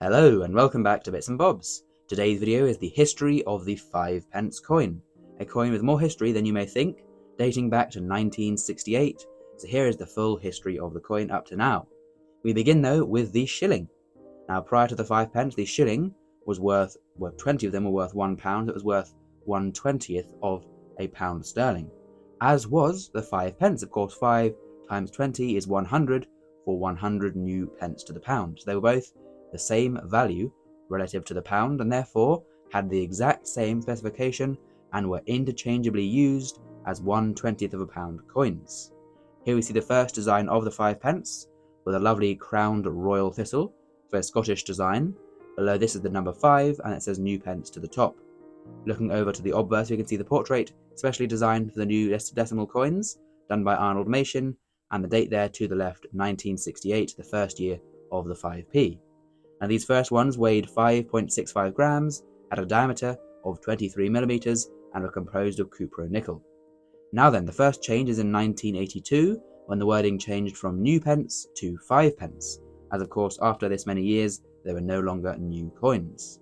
Hello and welcome back to Bits and Bobs. Today's video is the history of the 5p coin. A coin with more history than you may think, dating back to 1968. So here is the full history of the coin up to now. We begin though with the shilling. Now prior to the 5p, the shilling was worth, 20 of them were worth £1. It was worth 1/20th of a pound sterling. As was the 5p. Of course, 5 times 20 is 100 for 100 new pence to the pound. So they were both the same value relative to the pound and therefore had the exact same specification and were interchangeably used as 1/20th of a pound coins. Here we see the first design of the 5p with a lovely crowned royal thistle, so a Scottish design. Below this is the number 5 and it says new pence to the top. Looking over to the obverse, we can see the portrait specially designed for the new decimal coins done by Arnold Machin, and the date there to the left, 1968, the first year of the 5p. And these first ones weighed 5.65 grams, had a diameter of 23mm, and were composed of cupro nickel. Now then, the first change is in 1982, when the wording changed from new pence to 5p, as of course after this many years there were no longer new coins.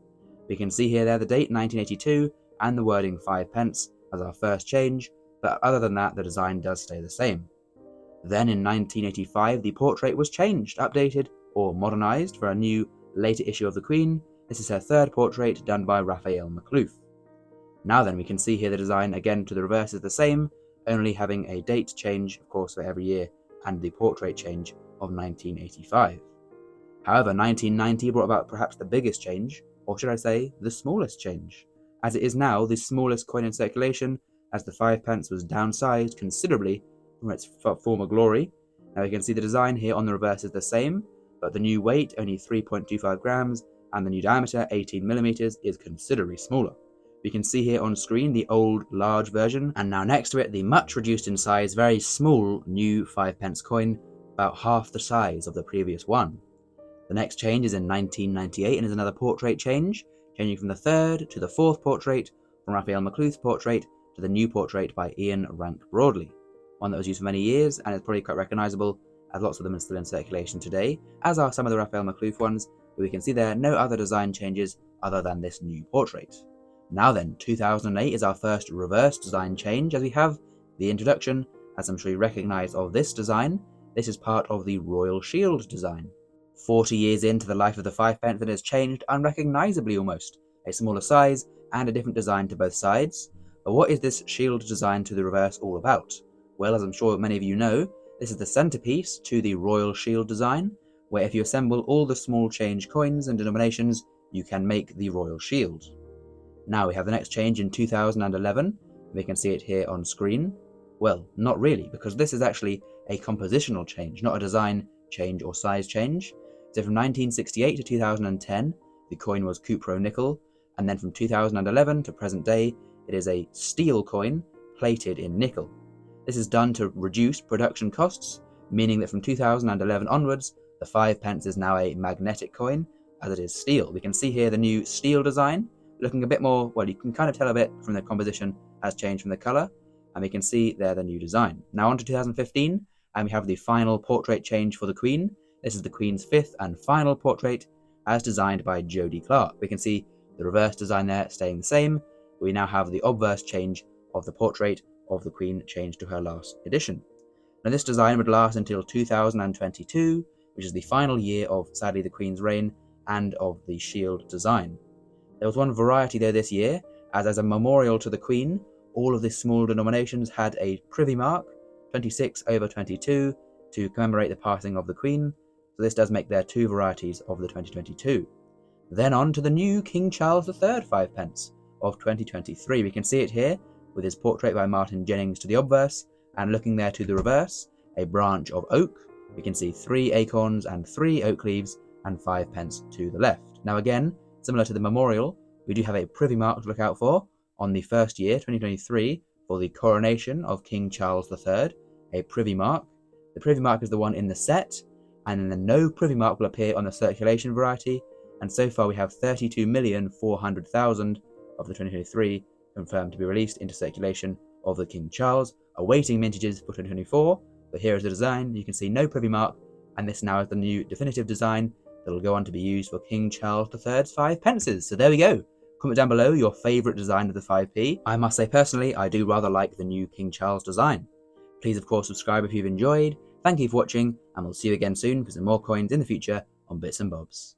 We can see here there the date 1982 and the wording 5p as our first change, but other than that the design does stay the same. Then in 1985 the portrait was changed, updated or modernised for a new later issue of the Queen. This is her third portrait done by Raphael McLuth. Now then we can see here the design again to the reverse is the same, only having a date change of course for every year and the portrait change of 1985. However, 1990 brought about perhaps the biggest change, or should I say the smallest change, as it is now the smallest coin in circulation, as the 5p was downsized considerably from its former glory. Now you can see the design here on the reverse is the same, but the new weight, only 3.25 grams, and the new diameter, 18mm, is considerably smaller. We can see here on screen the old large version, and now next to it the much reduced in size, very small new 5p coin, about half the size of the previous one. The next change is in 1998 and is another portrait change, changing from the third to the fourth portrait, from Raphael McLuth's portrait to the new portrait by Ian Rank Broadley, one that was used for many years and is probably quite recognisable, as lots of them are still in circulation today, as are some of the Raphael McLuth ones, but we can see there are no other design changes other than this new portrait. Now then, 2008 is our first reverse design change, as we have the introduction, as I'm sure you recognise, of this design. This is part of the Royal Shield design. 40 years into the life of the 5p, it has changed unrecognisably almost, a smaller size and a different design to both sides. But what is this shield design to the reverse all about? Well, as I'm sure many of you know, this is the centrepiece to the Royal Shield design, where if you assemble all the small change coins and denominations, you can make the Royal Shield. Now we have the next change in 2011, we can see it here on screen. Well, not really, because this is actually a compositional change, not a design change or size change. So from 1968 to 2010, the coin was cupro nickel, and then from 2011 to present day, it is a steel coin plated in nickel. This is done to reduce production costs, meaning that from 2011 onwards, the 5p is now a magnetic coin, as it is steel. We can see here the new steel design, looking a bit more, well, you can kind of tell a bit from the composition has changed from the colour, and we can see there the new design. Now on to 2015, and we have the final portrait change for the Queen. This is the Queen's fifth and final portrait, as designed by Jodie Clark. We can see the reverse design there staying the same. We now have the obverse change of the portrait of the Queen changed to her last edition. Now this design would last until 2022, which is the final year of, sadly, the Queen's reign and of the shield design. There was one variety though this year, as a memorial to the Queen, all of the small denominations had a privy mark, 26/22, to commemorate the passing of the Queen. So this does make there two varieties of the 2022. Then on to the new King Charles III 5p of 2023. We can see it here with his portrait by Martin Jennings to the obverse, and looking there to the reverse, a branch of oak. We can see 3 acorns and 3 oak leaves and 5p to the left. Now again, similar to the memorial, we do have a privy mark to look out for on the first year, 2023, for the coronation of King Charles III, a privy mark. The privy mark is the one in the set, and then no privy mark will appear on the circulation variety, and so far we have 32,400,000 of the 2023 confirmed to be released into circulation of the King Charles, awaiting mintages for 2024, but here is the design. You can see no privy mark, and this now is the new definitive design, that'll go on to be used for King Charles III's 5 pences. So there we go. Comment down below your favourite design of the 5p. I must say personally, I do rather like the new King Charles design. Please of course subscribe if you've enjoyed. Thank you for watching, and we'll see you again soon for some more coins in the future on Bits and Bobs.